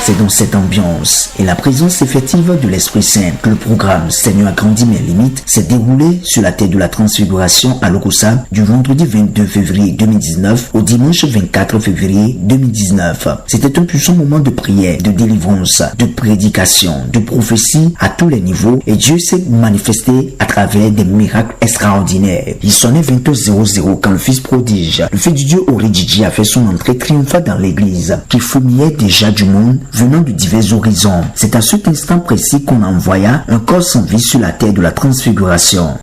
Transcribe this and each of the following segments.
C'est dans cette ambiance et la présence effective de l'Esprit Saint que le programme Seigneur agrandit mes limites s'est déroulé sur la terre de la Transfiguration à Lokossa du vendredi 22 février 2019 au dimanche 24 février 2019. C'était un puissant moment de prière, de délivrance, de prédication, de prophétie à tous les niveaux et Dieu s'est manifesté à travers des miracles extraordinaires. Il sonnait 22h00 quand le Fils prodige, le Fils du Dieu Oridiji a fait son entrée triomphante dans l'église qui fourmillait déjà du monde venant de divers horizons. C'est à cet instant précis qu'on envoya un corps sans vie sur la terre de la Transfiguration.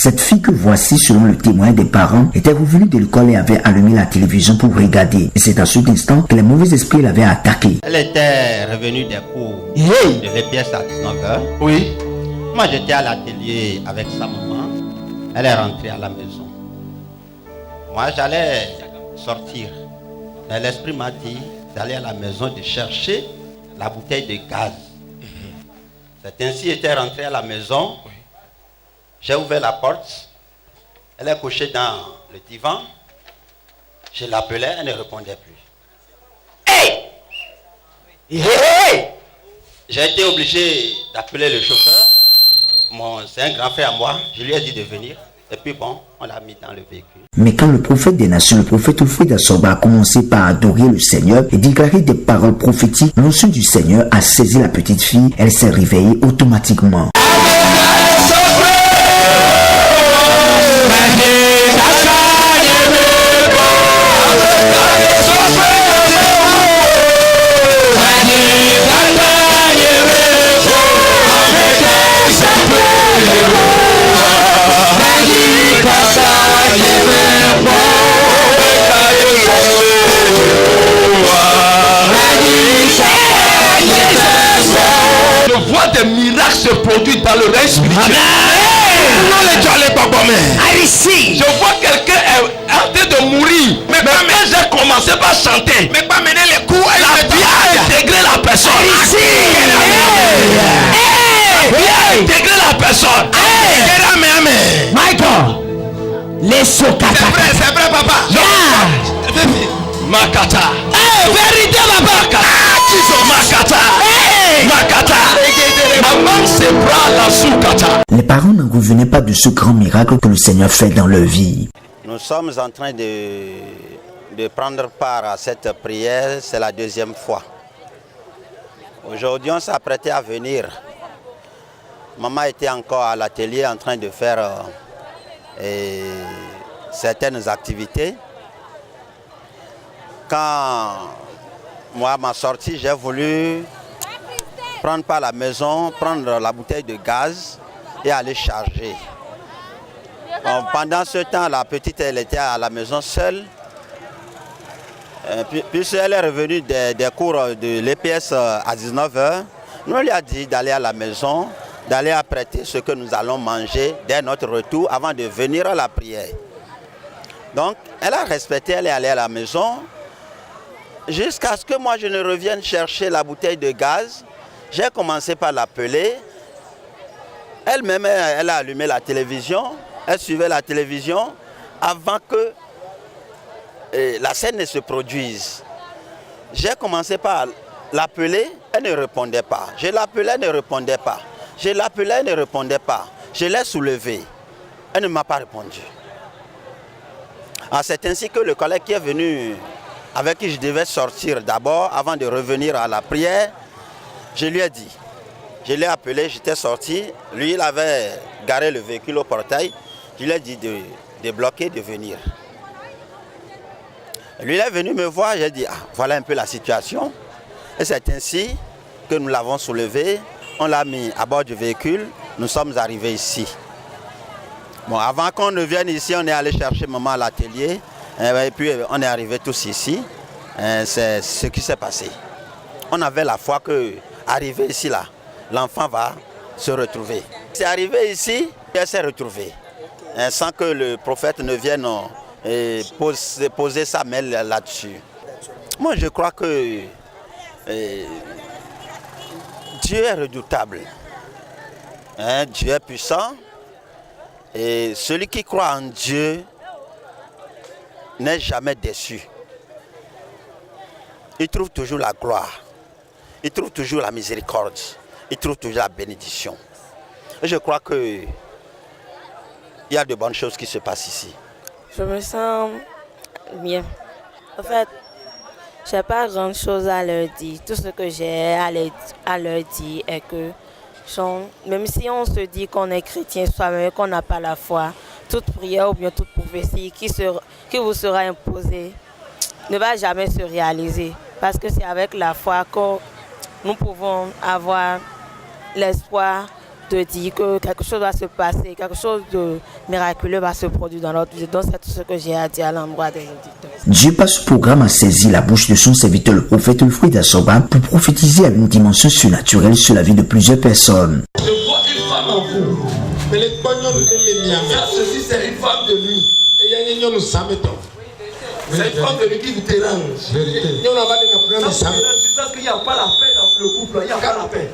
Cette fille que voici, selon le témoin des parents, était revenue de l'école et avait allumé la télévision pour regarder. Et c'est à cet instant que les mauvais esprits l'avaient attaquée. Elle était revenue des cours de l'EPS à 19h. Oui. Moi, j'étais à l'atelier avec sa maman. Elle est rentrée à la maison. Moi, j'allais sortir. Mais l'esprit m'a dit d'aller à la maison de chercher la bouteille de gaz. C'est ainsi était rentrée à la maison. J'ai ouvert la porte. Elle est couchée dans le divan. Je l'appelais, elle ne répondait plus. Hey! Hey! J'ai été obligé d'appeler le chauffeur. C'est un grand frère à moi. Je lui ai dit de venir. Et puis bon, on l'a mis dans le véhicule. Mais quand le prophète des nations, le prophète Wilfrid Asorba, a commencé par adorer le Seigneur et déclarer des paroles prophétiques, l'onction du Seigneur a saisi la petite fille. Elle s'est réveillée automatiquement. Je vois des miracles se produire dans le règne spirituel. Je vois quelqu'un est en train de mourir. Mais quand j'ai commencé par chanter, la vie a intégré la personne. La vie a intégré la personne. Michael, les sokata. C'est vrai, papa. Makata. Vérité, papa. Makata. Makata. Les parents n'en revenaient pas de ce grand miracle que le Seigneur fait dans leur vie. Nous sommes en train de prendre part à cette prière. C'est la deuxième fois. Aujourd'hui, on s'apprêtait à venir. Maman était encore à l'atelier en train de faire certaines activités. Quand moi, ma sortie, j'ai voulu prendre par la maison, prendre la bouteille de gaz et aller charger. Pendant ce temps, la petite, elle était à la maison seule. Puisqu'elle est revenue des cours de l'EPS à 19h, nous lui a dit d'aller à la maison, d'aller apprêter ce que nous allons manger dès notre retour avant de venir à la prière. Donc, elle a respecté, elle est allée à la maison jusqu'à ce que moi je ne revienne chercher la bouteille de gaz. J'ai commencé par l'appeler. Elle-même, elle a allumé la télévision. Elle suivait la télévision avant que la scène ne se produise. J'ai commencé par l'appeler. Elle ne répondait pas. Je l'appelais, elle ne répondait pas. Je l'appelais, elle ne répondait pas. Je l'ai soulevée. Elle ne m'a pas répondu. C'est ainsi que le collègue qui est venu, avec qui je devais sortir d'abord, avant de revenir à la prière, je lui ai dit, je l'ai appelé, j'étais sorti, lui il avait garé le véhicule au portail, je lui ai dit de bloquer, de venir. Lui il est venu me voir, j'ai dit, voilà un peu la situation. Et c'est ainsi que nous l'avons soulevé, on l'a mis à bord du véhicule, nous sommes arrivés ici. Bon, avant qu'on ne vienne ici, on est allé chercher maman à l'atelier, et puis on est arrivés tous ici, c'est ce qui s'est passé. On avait la foi que, arrivé ici, là, l'enfant va se retrouver. C'est arrivé ici, elle s'est retrouvée. Sans que le prophète ne vienne poser sa main là-dessus. Moi, je crois que Dieu est redoutable. Dieu est puissant. Et celui qui croit en Dieu n'est jamais déçu. Il trouve toujours la gloire. Il trouve toujours la miséricorde. Il trouve toujours la bénédiction. Et je crois qu'il y a de bonnes choses qui se passent ici. Je me sens bien. En fait, je n'ai pas grand chose à leur dire. Tout ce que j'ai à leur dire est que même si on se dit qu'on est chrétien soi-même, qu'on n'a pas la foi, toute prière ou bien toute prophétie qui vous sera imposée ne va jamais se réaliser. Parce que c'est avec la foi que nous pouvons avoir l'espoir de dire que quelque chose va se passer, quelque chose de miraculeux va se produire dans notre vie. Donc c'est tout ce que j'ai à dire à l'endroit des auditeurs. Dieu par ce programme a saisi la bouche de son serviteur le prophète Wilfrid Asorba pour prophétiser à une dimension surnaturelle sur la vie de plusieurs personnes. Je vois une femme en vous. Ça, ceci c'est une femme de lui. C'est une forme de qui vous dérange. C'est parce qu'il n'y a pas la paix dans le couple. Il n'y a pas la paix.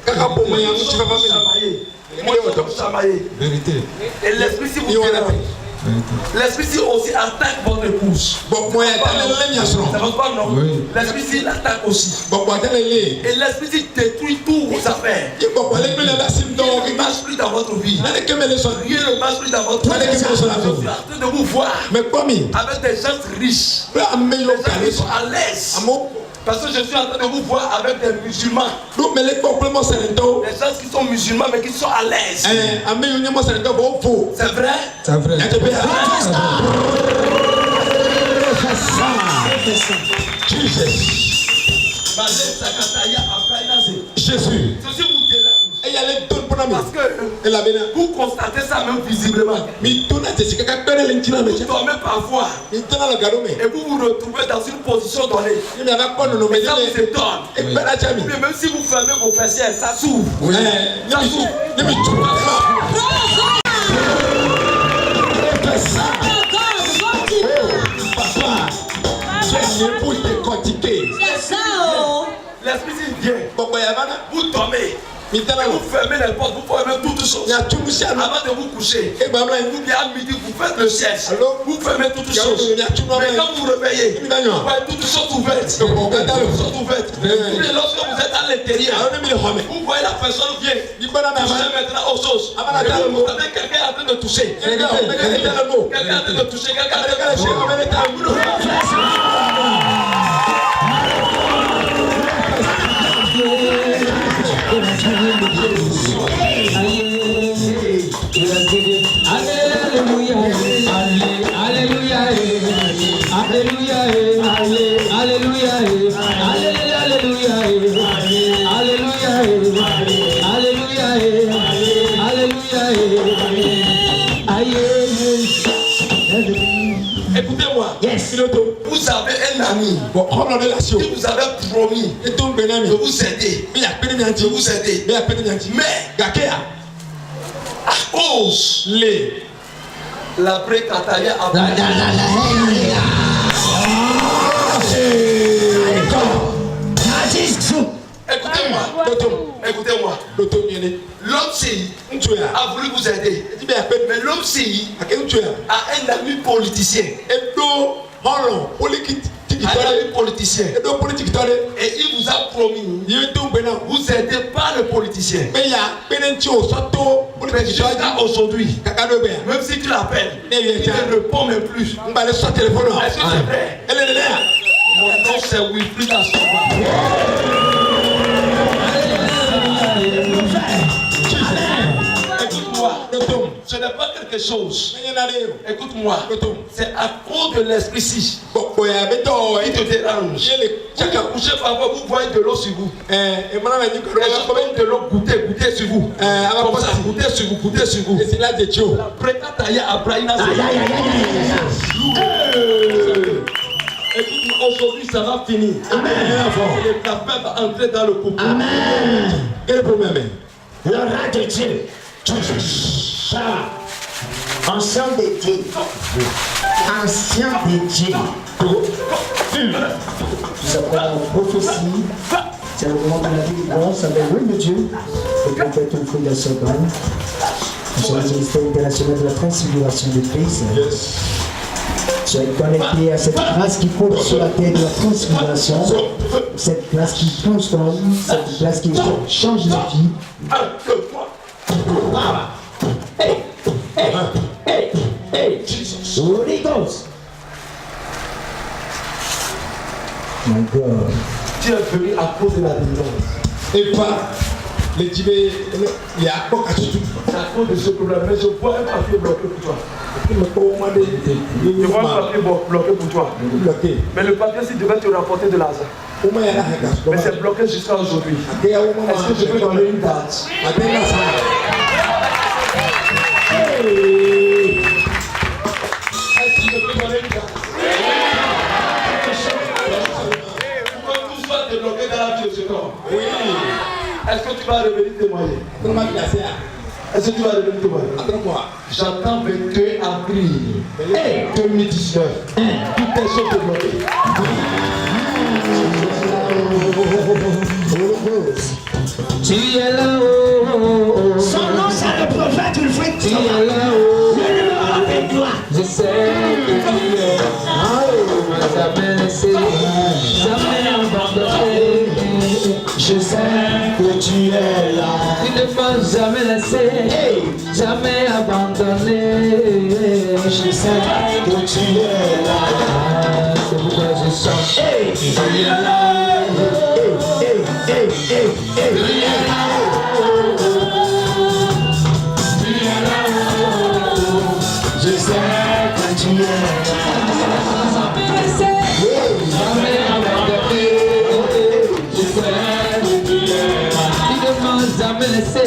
Vérité. Et l'esprit, si vous dérange, l'esprit si aussi attaque votre épouse. Ça va pas, non? L'esprit si l'attaque aussi. Et l'esprit si détruit tous vos affaires. Rien ne marche plus dans votre vie. Rien ne marche plus dans votre vie. Je suis en train de vous voir avec des gens riches. Des gens qui sont à l'aise. Parce que je suis en train de vous voir avec des musulmans. Des gens qui sont musulmans mais qui sont à l'aise. C'est vrai? C'est vrai. Jésus. Ceci vous dérange. Parce que vous constatez ça même visiblement. Vous dormez parfois. Et vous vous retrouvez dans une position donnée. Et ça vous étonne. Mais même si vous fermez vos persiennes, ça s'ouvre. Ça s'ouvre. L'esprit vient. Vous dormez. Vous fermez les portes, vous fermez toutes choses. Avant de vous coucher, ou bien à midi, vous faites le sieste. Vous fermez toutes choses. Mais quand vous vous réveillez, vous voyez toutes choses ouvertes. Et lorsque vous êtes à l'intérieur, vous voyez la personne vient. Toucher maintenant aux choses. Vous entendez quelqu'un en train de toucher. Quelqu'un en train de toucher. Quelqu'un en train de toucher. Écoutez-moi, vous avez un ami qui vous avait promis de vous aider. Mais à cause la précataya a Écoutez-moi. L'homme CI a voulu vous aider. Mais l'homme CI a un ami politicien. Un ami politicien. Et il vous a promis vous aidez pas le politicien. Mais jusqu'à aujourd'hui, même si tu l'appelles, il ne répond même plus. Est-ce que c'est vrai? Mon nom c'est Wilfried Assoba. Écoute-moi, ce n'est pas quelque chose. Écoute-moi, c'est à cause de l'esprit-ci qui te dérange. Quand vous couchez parfois, vous voyez de l'eau sur vous. Et je donne de l'eau goûter sur vous. Comme ça, goûter sur vous. La précataya a braïna. Écoute-moi, aujourd'hui ça va finir. Amen. Et la paix va entrer dans le couple. Amen. Quel est le problème? L'aura de Dieu. Ancien de Dieu. Ancien de Dieu. Nous apprenons la prophétie. C'est le moment de la délivrance avec l'œil de Dieu. Le prophète Wilfried Assoba. Nous sommes au ministère international de la transfiguration de Christ. Soyez connectés à cette grâce qui pose sur la terre de la transfiguration, cette grâce qui transforme, cette grâce qui change la vie. Holy Ghost. My God. Tu es venu à cause de la délivrance. Et pas les Tibets, les Akok à tout. C'est à cause de ce problème. Mais je vois un papier bloqué pour toi. Je vois un papier bloqué pour toi. Mais le papier, s'il devait te rapporter de l'argent. Mais c'est bloqué jusqu'à aujourd'hui. Est-ce que je peux donner une date? Est-ce que je peux donner une date? Pour que tout soit débloqué dans la vie de ce corps. Oui. Est-ce que tu vas revenir témoigner? Est-ce Est-ce que tu vas revenir te voir? Attends-moi. J'entends 22 avril 2019. Tout est sur développé. Tu es là-haut. Son nom, c'est le prophète Wilfried. Tu es là-haut. Je ne me rappelle toi. Je sais que tu es là-haut. Jamais laissé, jamais abandonné. Je sais que tu es là. Tu ne m'as jamais laissé, jamais abandonné. Je sais que tu es là. C'est pourquoi je sens. Tu es là. Je sais que tu es jamais abandonné. Je sais que tu es là. Tu ne m'as jamais laissé,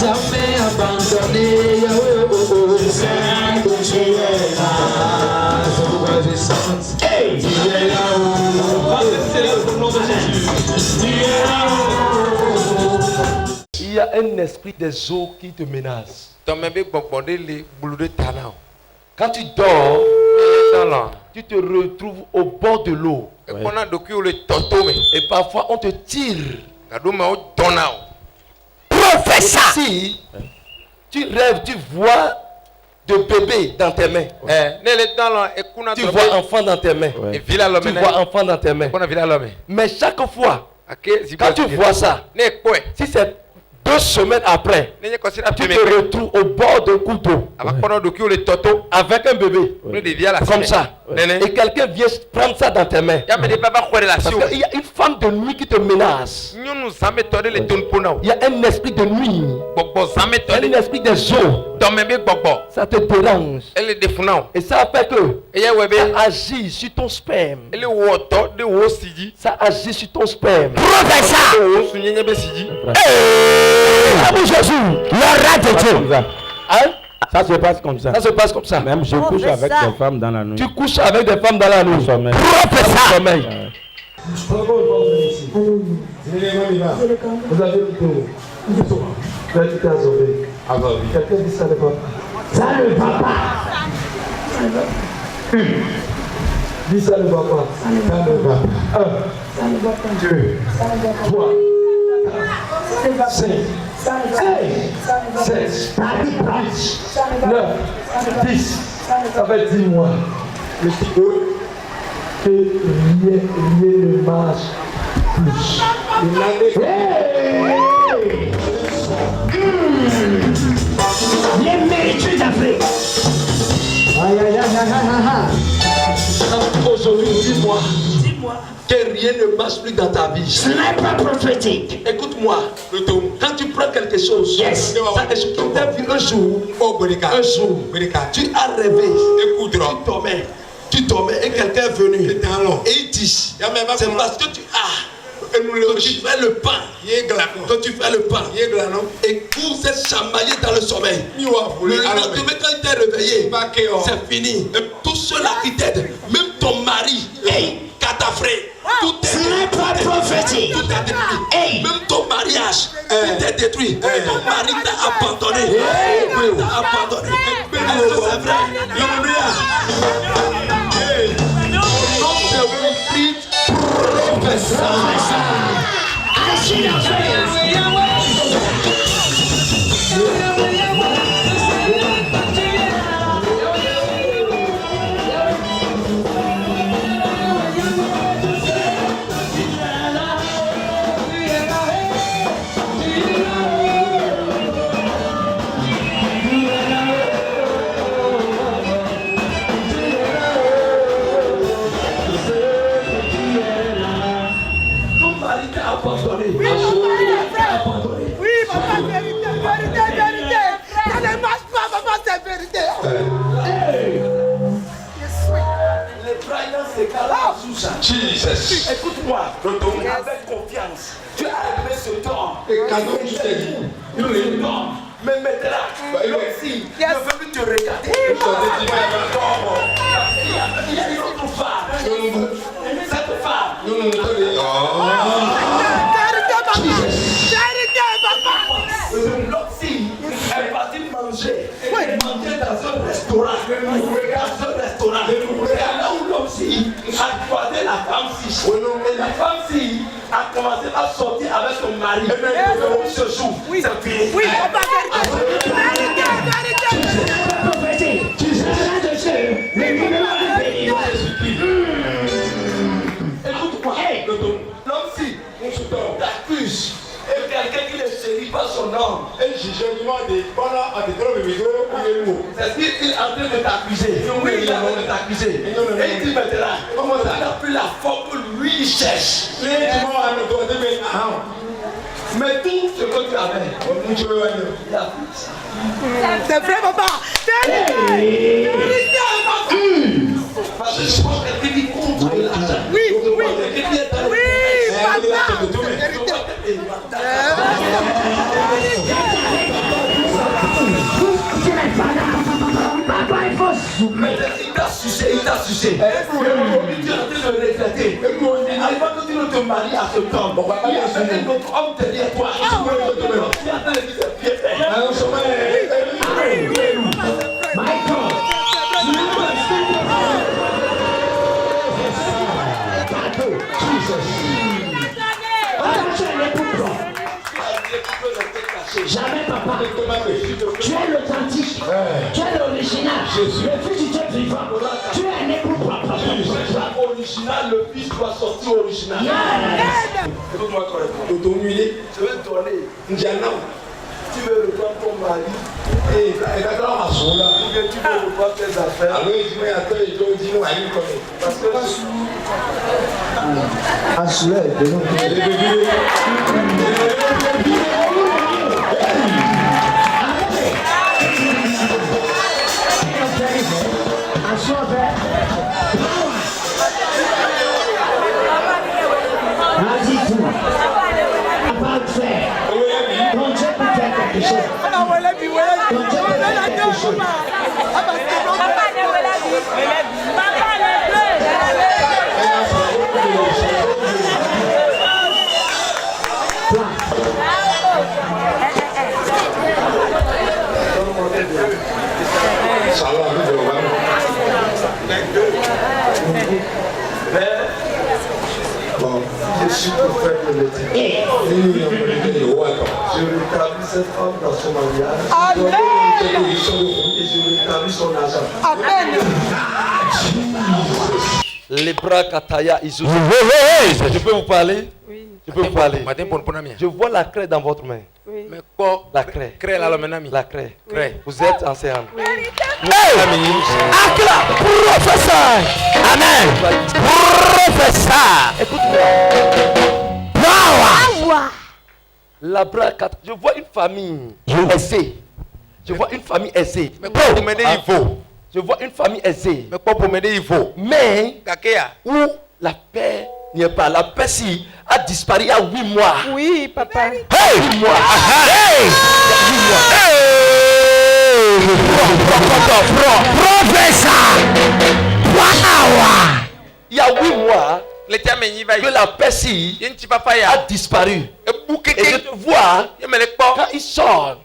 jamais abandonné. Je sais que tu es là. C'est pourquoi je sens. Tu es là-haut. Au nom de Jésus. Tu es là-haut. Il y a un esprit des eaux qui te menace. Quand tu dors, tu te retrouves au bord de l'eau. Et parfois on te tire. Professeur. Si tu rêves, tu vois de bébé dans tes mains. Tu vois enfant dans tes mains. Tu vois enfant dans tes mains. Mais chaque fois, quand tu vois ça, si c'est 2 semaines après, tu te retrouves au bord d'un couteau avec un bébé comme ça. Et quelqu'un vient prendre ça dans tes mains. Parce qu'il y a une femme de nuit qui te menace. Il y a un esprit de nuit, un esprit des eaux. Ça te dérange. Et ça fait que ça agit sur ton sperme. Ça agit sur ton sperme. Jésus, le rat de Dieu. Hein? Ça se passe comme ça. Ça se passe comme ça. Même je couche avec des femmes dans la nuit. Tu couches avec des femmes dans la nuit. Sommeil. Sommeil. Vous avez le tour. Tu as été assommé. Quelqu'un dit ça ne va pas. Ça ne va pas. Dis ça ne va pas. Ça ne va pas. 1, 2, 3, 4, 5, 6, 9, 10. Ça fait 10 mois. Le petit peu que rien ne marche plus. Les mérites d'Afrique. Aïe aïe aïe aïe aïe. Aujourd'hui, dis-moi que rien ne marche plus dans ta vie. Ce n'est pas prophétique. Écoute-moi, quand tu prends quelque chose, yes. Ça est tu t'as vu un jour, tu as rêvé, tu dormais et quelqu'un est venu et il dit, c'est parce que tu as que tu fais le pain, et tout s'est chamaillé dans le sommeil. Le lendemain quand il t'est réveillé, c'est fini. Tout cela qui t'aide, même ton mari, catafré, tout est détruit. Ce n'est pas prophétique. Tout est détruit. Même ton mariage, tout est détruit. Ton mari t'a abandonné. T'a abandonné. Est-ce que c'est vrai? Non, c'est Wilfried Professeur. Jesus. Écoute-moi, avec confiance, tu as aimé ce temps. Et quand tu t'es dit, non, mais maintenant, si il ne veut plus te regarder, il y a une autre femme. Cette femme. Charité, papa. Elle va manger. Manger dans un restaurant. Dans un restaurant. Et là où l'homme-ci a croisé la femme-ci. Et la femme-ci a commencé à sortir avec son mari. Et ce jour, c'est fini. Oui, on va écoute-moi, l'homme-ci t'accuse. Et quelqu'un qui ne chérit pas son homme. Et jugement de voilà à des drogues de micro. C'est-à-dire qu'il est en train de t'accuser. Oui, il est en train de t'accuser. Et il dit maintenant, comment ça n'a plus la forme que lui il cherche. Mais tout ce que tu avais, il a pris ça. C'est vrai, papa. Parce que je pense que tu contre l'argent. Oui, oui, mais il t'a sucé. Il est en train de regretter. Avant que tu ne te maries à ce temps, il y a un autre homme derrière toi. Tu es en train de dire c'est bien fait. Jamais papa, tu es l'authentique, tu es l'original, le fils du Dieu vivant, tu es un époux propre. Original, le fils doit sortir original. Écoute-moi correctement. Je vais te donner Ndiana. Tu veux reprendre ton mari et tu veux reprendre tes affaires. Parce que Vas-y tout. Pas de faire. Ton Dieu peut faire quelque chose. Ton Dieu peut faire quelque chose. je suis prophète de l'Éternel. Je rétablis cette femme dans son mariage. Amen. Et je rétablis son argent. Amen. Les bras Kataya, je peux vous parler? Oui. Je peux vous parler. Je vois la craie dans votre main. Oui. Mais quoi? La craie. La craie. Oui. Vous êtes enseignant. Oui. Accla, professeur. Amen. Professeur. Écoute-moi. La bras Kataya. Je vois une famille aisée. Je vois une famille aisée. Mais quoi pour m'aider il faut? Je vois une famille aisée. Mais quoi pour m'aider il faut? Mais où la paix n'y est pas. La paix si a disparu il y a 8 mois. Oui, papa. Hey! 8 mois. Hey! 8 mois. Professeur! Il y a 8 mois que la paix si a disparu. Et je te vois quand il sort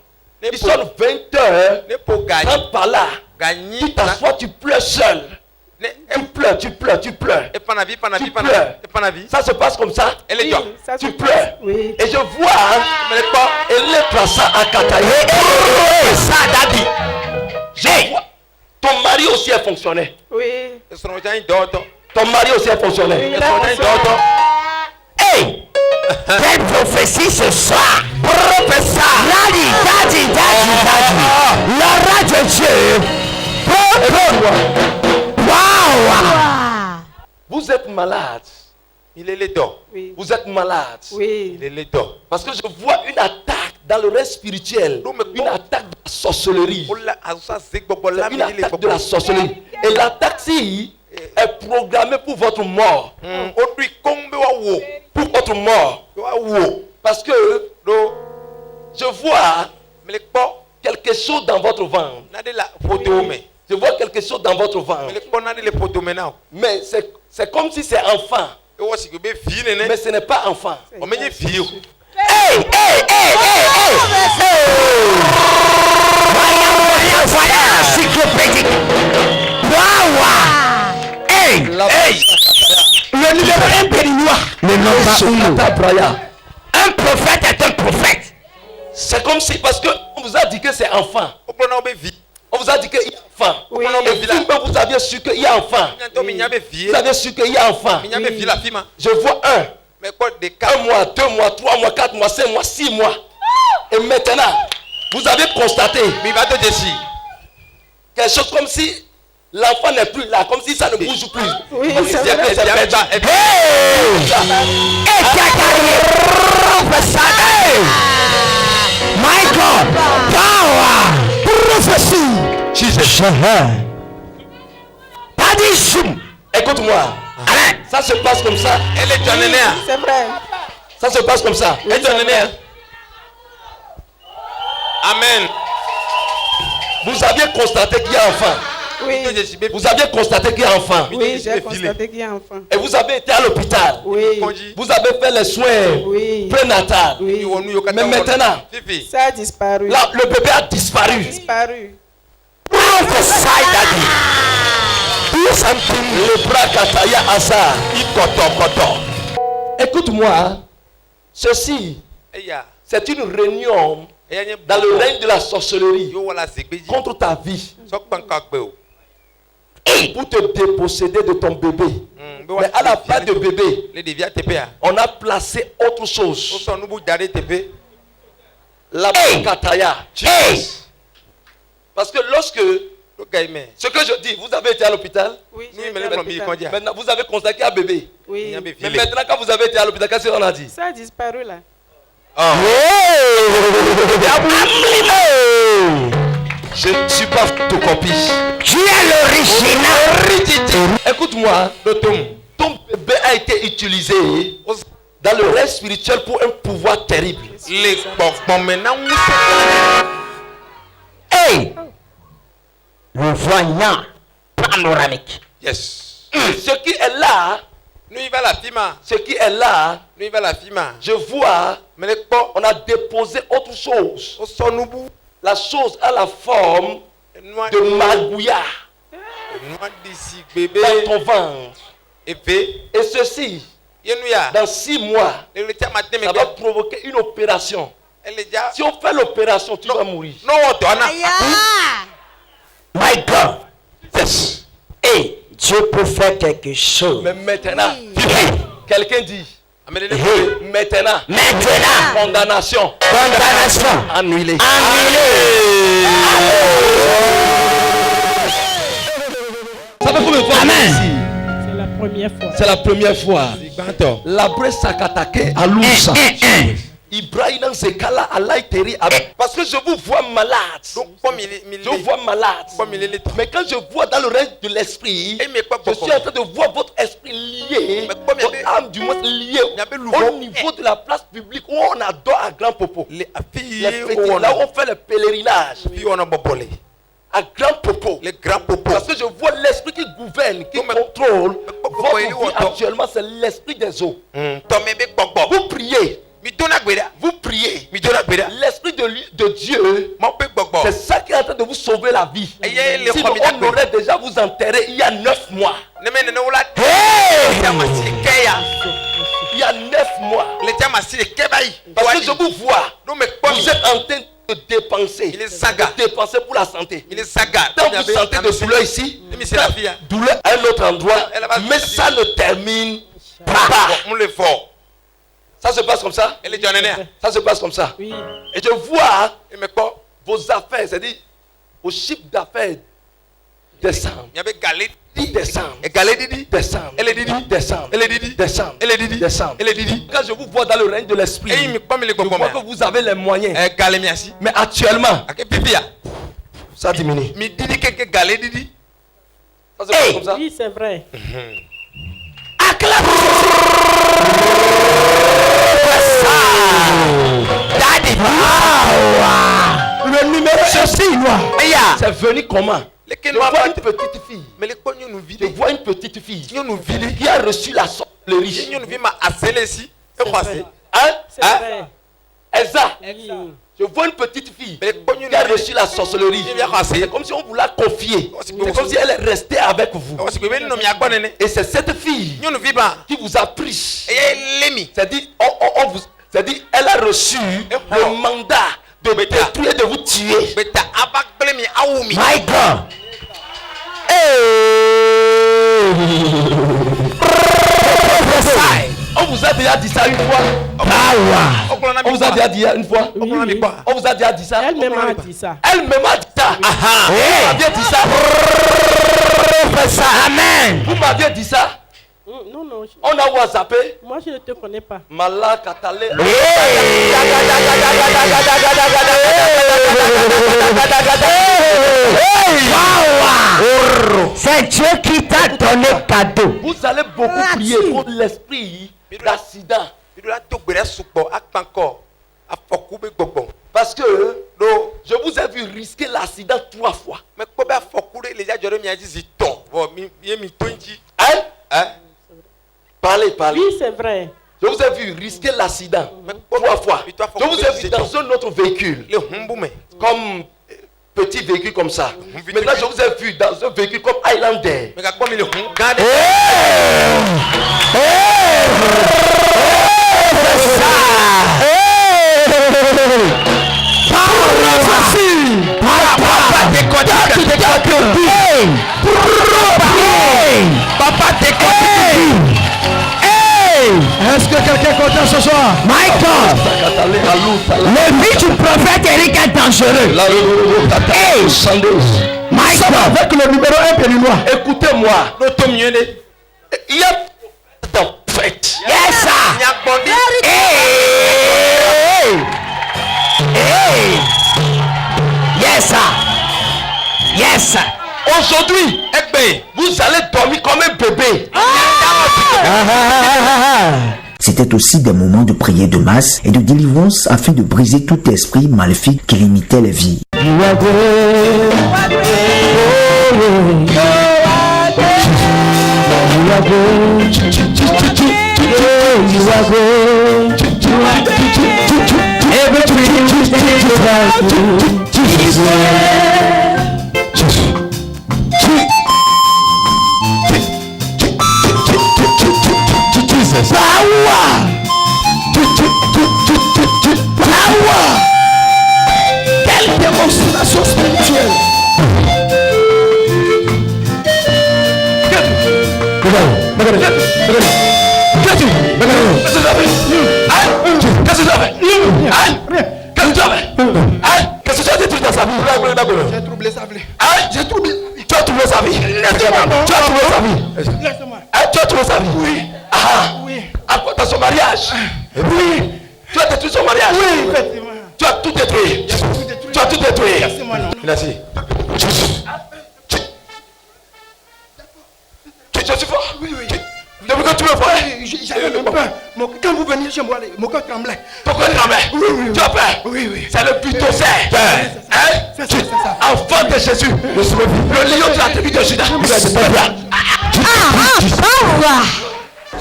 20h, quand par là, tu t'assois, tu pleures seul. Tu pleures. Ça se passe comme ça. Oui, ça tu se pleures. passe. Oui. Et je vois, elle est passée à Kataye. Ça, Daddy. Ton mari aussi est fonctionnaire. Oui. Ton mari aussi est fonctionnaire. Oui, il est fonctionnaire. Hey! Quelle prophétie ce soir! Professeur! Daddy! L'aura de Dieu! Wow! Vous êtes malade. Il est les dents. Oui. Vous êtes malade. Oui. Il est les dents. Parce que je vois une attaque dans le reste spirituel. Une attaque de la sorcellerie. Une attaque de la sorcellerie. Et l'attaque-ci est programmée pour votre mort. Pour votre mort. Parce que je vois quelque chose dans votre ventre. Je vois quelque chose dans votre ventre. Mais c'est comme si c'est enfant. Mais ce n'est pas enfant. Hey! Un prophète est un prophète. C'est comme si, parce qu'on vous a dit que c'est enfant. On vous a dit qu'il y a enfant. Oui. Vous aviez su qu'il y a enfant. Vous aviez su qu'il y a enfant. Je vois un mois, 2 mois, 3 mois, 4 mois, 5 mois, 6 mois. Et maintenant, vous avez constaté quelque chose comme si l'enfant n'est plus là, comme si ça ne bouge plus. Oui, c'est vrai. My God, power, prophecy, Jesus. Écoute-moi. Ça se passe comme ça. Elle est John. C'est vrai. Ça se passe comme ça. Oui, elle est John. Amen. Vous aviez constaté qu'il y a enfant. Oui. Vous aviez constaté qu'il y a enfant. Oui, j'ai constaté qu'il y a enfant. Et vous avez été à l'hôpital. Oui. Vous avez fait les soins prénatals. Oui. Mais maintenant, ça a disparu. Là, le bébé a disparu. Disparu. Écoute-moi, ceci, c'est une réunion dans le règne de la sorcellerie contre ta vie. Pour te déposséder de ton bébé. Mais à la place de bébé, on a placé autre chose. La kataya. Parce que lorsque ce que je dis, vous avez été à l'hôpital. Oui, maintenant vous avez constaté qu'il y a un bébé. Oui. Mais maintenant quand vous avez été à l'hôpital, qu'est-ce qu'on a dit? Ça a disparu là. Je ne suis pas photocopie. Tu es l'original. Écoute-moi, ton bébé a été utilisé dans le règne spirituel pour un pouvoir terrible. Hey! Le voyant panoramique. Yes. Ce qui est là, ce qui est là, je vois, on a déposé autre chose. La chose a la forme de magouilla dans ton ventre. Et ceci, dans 6 mois, ça va provoquer une opération. Si on fait l'opération, tu vas mourir. My God. Yes. Hey, Dieu peut faire quelque chose. Mais maintenant, quelqu'un dit. Maintenant. Condamnation. Annulée. Ça fait combien de fois? Amen. C'est la première fois. C'est la première fois. La bresse s'attaquait à l'oussa. Ibrahim Zekala Alaïteri. Parce que je vous vois malade. Je vous vois malade. Mais quand je vois dans le règne de l'esprit, je suis en train de voir votre esprit lié, votre âme du moins liée au niveau de la place publique où on adore à Grand Popo. Là où on fait le pèlerinage. À Grand Popo. Parce que je vois l'esprit qui gouverne, qui contrôle votre vie actuellement, c'est l'esprit des eaux. Vous priez. Vous priez. L'esprit de Dieu, c'est ça qui est en train de vous sauver la vie. Sinon, on aurait déjà vous enterré il y a 9 mois. Il y a 9 mois. Parce que je vous vois. Vous êtes en train de dépenser. Dépenser pour la santé. Quand vous sentez de douleur ici, douleur à un autre endroit, mais ça ne termine pas. Ça se passe comme ça? Ça se passe comme ça? Oui. Et je vois vos affaires, c'est-à-dire vos chiffres d'affaires descendent. Descendent. Quand je vous vois dans le règne de l'esprit, je vois que vous avez les moyens. Mais actuellement, ça diminue. Ça se passe comme ça? Oui, c'est vrai. Le numéro c'est venu comment? Je vois une petite fille. Je vois une petite fille qui a reçu la sorcellerie. C'est vrai. Elsa, Je vois une petite fille qui a reçu la sorcellerie. C'est comme si on vous l'a confiée. C'est comme si elle est restée avec vous. Et c'est cette fille qui vous a pris. C'est-à-dire, elle a reçu le mandat de détruire, de vous tuer. My God. On vous a déjà dit ça une fois. On vous a déjà dit une fois. On vous a déjà dit ça. Elle-même a dit ça. Elle-même a dit ça. Vous m'aviez dit ça. Amen. Vous m'aviez dit ça. Non, non. On a WhatsAppé. Moi, je ne te connais pas. Malakatale. C'est Dieu qui t'a donné cadeau. Vous allez beaucoup prier contre l'esprit d'accident. Parce que je vous ai vu risquer l'accident 3 fois. Hein? Parlez. Oui, c'est vrai. Je vous ai vu risquer l'accident 3 fois. Je vous ai vu dans un autre véhicule. Comme petit véhicule comme ça. Maintenant, je vous ai vu dans un véhicule comme Highlander. Papa est-ce que quelqu'un est content ce soir? My God! Le vie du prophète Eric est dangereux. My God! Avec le numéro 1 péninois. Écoutez-moi. Il y a dans fait. Yes, sir. Yes, sir. Yes, sir. Aujourd'hui, vous allez dormir comme un bébé. C'était aussi des moments de prière de masse et de délivrance afin de briser tout esprit maléfique qui limitait les vies. Quelle démonstration spirituelle. Qu'est-ce que tu as détruit dans sa vie? J'ai troublé sa vie. J'ai troublé. Tu as trouvé sa vie. Tu as trouvé sa vie. Tu as trouvé sa vie. Oui. Oui. À quoi dans son mariage? Oui. Tu as détruit son mariage. Oui, effectivement. Tu as tout détruit. Tu as tout détruit. Merci. Je suis fort. Oui, oui. Depuis que tu me vois, j'avais peur. Quand vous veniez chez moi, mon cœur tremblait. Ton cœur tremblait? Oui. Tu as peur? Oui. C'est le bulldozer. C'est ça. Enfant de Jésus. Le lion de la tribu de Judas.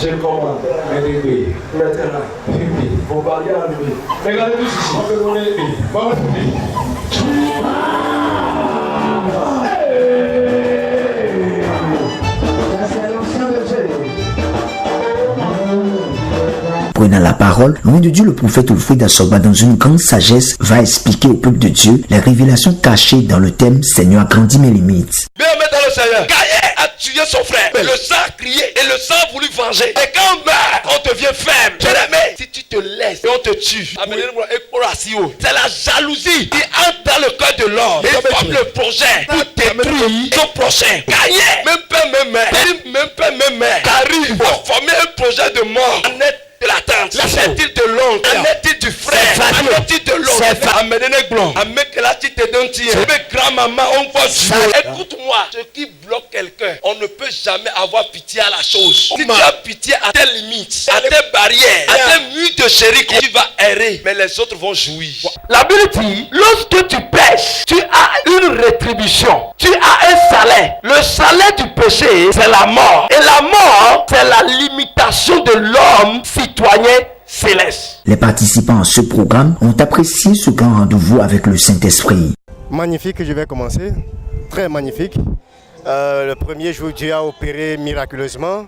Je comprends. Maintenant, vous parlez à lui. Regardez tout ici. On peut donner lui. Prenant la parole, loin de Dieu, le prophète Wilfrid Asoba, dans une grande sagesse, va expliquer au peuple de Dieu les révélations cachées dans le thème Seigneur, agrandis mes limites. Bien, mais dans le Seigneur, Caïn a tué son frère. Le sang a crié et le sang a voulu venger. Et quand on meurt, on devient faible. Je l'aimais. Si tu te laisses et on te tue, c'est la jalousie qui entre dans le cœur de l'homme et forme le projet pour détruire son prochain. Caïn, même père, même mère, arrive pour former un projet de mort. De la tante, est-il de l'oncle, est-il du frère, est-il de l'oncle, amenez blanc, amenez que la petite dentier, grand-maman, on va jouer. Écoute-moi, ce qui bloque quelqu'un, on ne peut jamais avoir pitié à la chose. Si tu as pitié à tes limites, à tes barrières, à tes murs de chéri, tu vas errer, mais les autres vont jouir. La Bible dit, lorsque tu pêches, tu as une rétribution, tu as un salaire. Le salaire du péché, c'est la mort. Et la mort, c'est la limitation de l'homme citoyen céleste. Les participants à ce programme ont apprécié ce grand rendez-vous avec le Saint-Esprit. Magnifique, je vais commencer. Très magnifique. Le premier jour, Dieu a opéré miraculeusement.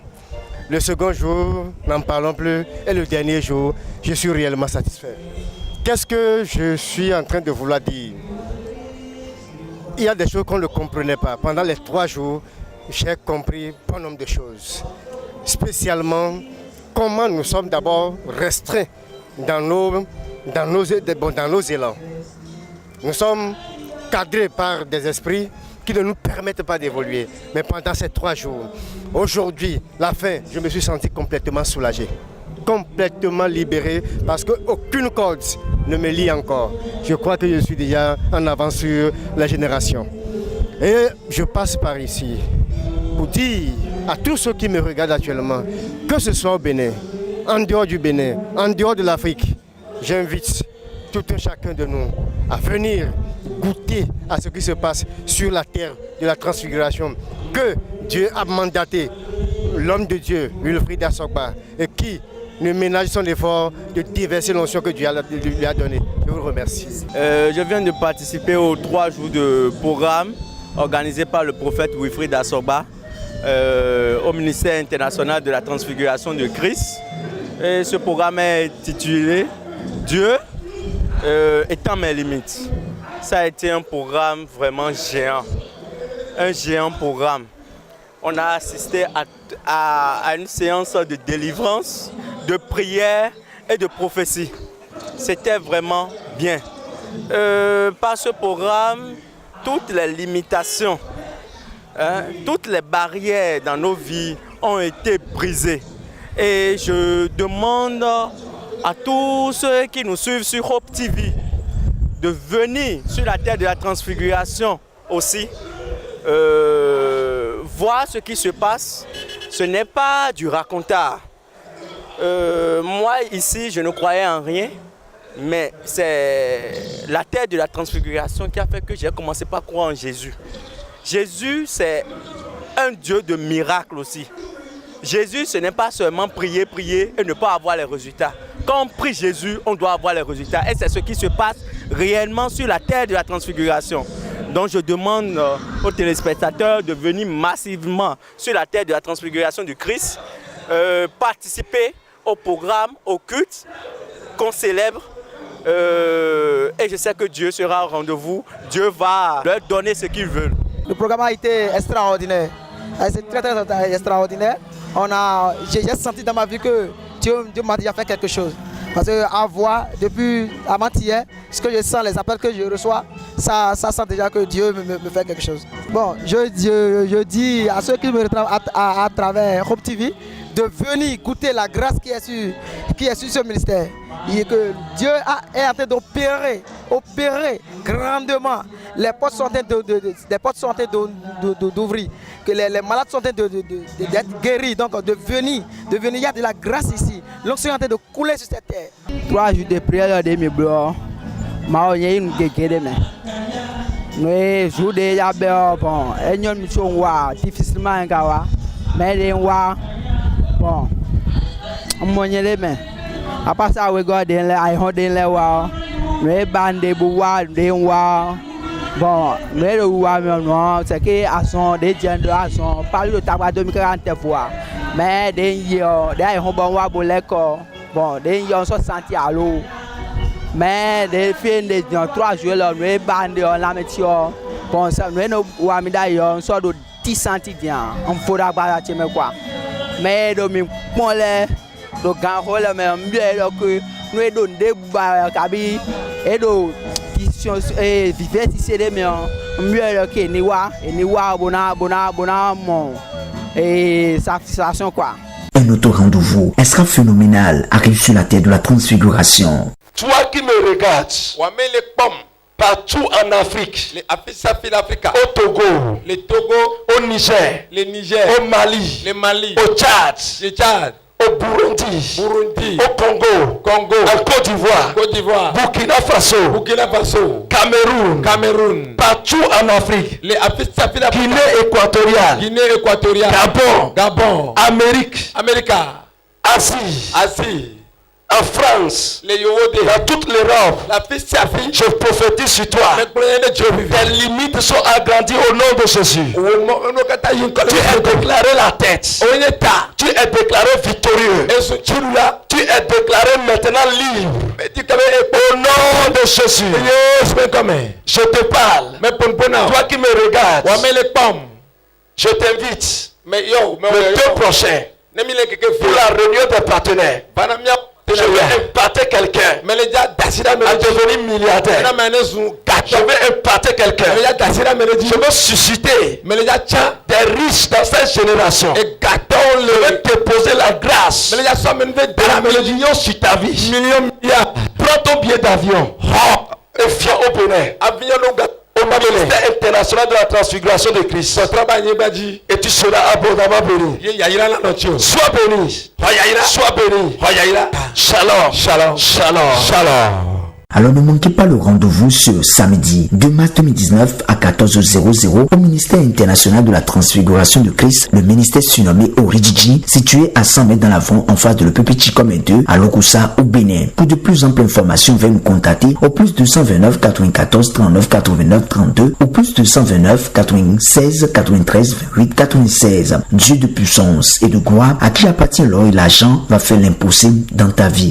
Le second jour, n'en parlons plus. Et le dernier jour, je suis réellement satisfait. Qu'est-ce que je suis en train de vouloir dire? Il y a des choses qu'on ne comprenait pas. Pendant les 3 jours, j'ai compris bon nombre de choses. Spécialement, comment nous sommes d'abord restreints dans nos élans. Nous sommes cadrés par des esprits qui ne nous permettent pas d'évoluer. Mais pendant ces 3 jours, aujourd'hui, la fin, je me suis senti complètement soulagé, complètement libéré, parce qu'aucune corde ne me lie encore. Je crois que je suis déjà en avance sur la génération. Et je passe par ici pour dire à tous ceux qui me regardent actuellement, que ce soit au Bénin, en dehors du Bénin, en dehors de l'Afrique, j'invite tout un chacun de nous à venir goûter à ce qui se passe sur la terre de la transfiguration, que Dieu a mandaté l'homme de Dieu, Wilfried Assogba, et qui ne ménage son effort de déverser l'onction que Dieu lui a donnée. Je vous remercie. Je viens de participer aux 3 jours de programme organisé par le prophète Wilfried Assogba au ministère international de la transfiguration de Christ. Et ce programme est intitulé Dieu étant mes limites. Ça a été un programme vraiment géant, un géant programme. On a assisté à une séance de délivrance, de prière et de prophétie. C'était vraiment bien. Par ce programme, toutes les limitations, toutes les barrières dans nos vies ont été brisées. Et je demande à tous ceux qui nous suivent sur Hope TV de venir sur la terre de la transfiguration aussi, voir ce qui se passe. Ce n'est pas du racontard. Moi ici, je ne croyais en rien, mais c'est la terre de la transfiguration qui a fait que j'ai commencé par croire en Jésus. Jésus, c'est un Dieu de miracles aussi. Jésus, ce n'est pas seulement prier et ne pas avoir les résultats. Quand on prie Jésus, on doit avoir les résultats. Et c'est ce qui se passe réellement sur la terre de la transfiguration. Donc je demande aux téléspectateurs de venir massivement sur la terre de la transfiguration du Christ, participer au programme, au culte qu'on célèbre. Et je sais que Dieu sera au rendez-vous. Dieu va leur donner ce qu'ils veulent. Le programme a été extraordinaire. C'est très extraordinaire. J'ai senti dans ma vie que Dieu m'a déjà fait quelque chose. Parce qu'à voir, depuis avant-hier, ce que je sens, les appels que je reçois, ça sent déjà que Dieu me fait quelque chose. Bon, je dis à ceux qui me retrouvent à travers Hope TV de venir goûter la grâce qui est sur ce ministère. Et que Dieu est en train d'opérer grandement. Les portes sont en train d'ouvrir. Que les malades sont en train d'être guéris. Donc de venir, il y a de la grâce ici. L'onction est en train de couler sur cette terre. 3 jours de prière de mes blancs. Ma y a une guéguerre. Nous jouons des yabers. Bon, et nous sommes difficilement encore. Mais les noirs. Bon, on y est les mains. À part ça, we go dans les nous bandés bois des noirs. Bon, mais le non, c'est que à son des gendres à son parle de tabac 2040 fois. Mais des yo, des on bon wa boleko. Bon, des yo 60 à l'eau. Mais des filles des 3 jours là, nous bandés on la mettre. Bon, ça nous ou amida yo sort de 10 centimes. On faudra pas acheter quoi. Mais do mi pole do gan ho le me mbie lo que nous donne des ba kabi et do vivre ici les mais mieux que ni wa bona mon et satisfaction quoi. Un autre rendez-vous sera phénoménal arrive sur la terre de la transfiguration. Toi qui me regardes, les pommes partout en Afrique, au Togo, au Niger, au Mali, au Tchad, au Burundi, au Congo, en Côte d'Ivoire, Burkina Faso, Cameroun, partout en Afrique, Guinée équatoriale, Gabon, Amérique, Asie, En France, dans toute l'Europe, je prophétise sur toi. Tes limites sont agrandies au nom de Jésus. Tu es déclaré la tête. Tu es déclaré victorieux. Tu es déclaré maintenant libre. Au nom de Jésus. Je te parle. Toi qui me regardes, je t'invite le 2 prochain pour la réunion des partenaires. Je vais imparter quelqu'un à devenir milliardaire. Je vais imparter quelqu'un. Je veux susciter des riches dans cette génération. Je vais déposer la grâce de la million sur ta vie. Prends ton billet d'avion et viens au Bénin. Au ministère international de la transfiguration de Christ. Et tu seras abondamment béni. Sois béni. Sois béni. Shalom. Shalom. Shalom. Shalom. Alors ne manquez pas le rendez-vous ce samedi 2 mars 2019 à 14h00 au ministère international de la transfiguration de Christ, le ministère surnommé Oridji, situé à 100 mètres dans l'avant en face de l'EPP Chikome 2 à Lokusa au Bénin. Pour de plus amples informations, veuillez nous contacter au plus 229 94 39 89 32 ou plus 229 96 93 28 96. Dieu de puissance et de gloire à qui appartient l'or et l'argent va faire l'impossible dans ta vie.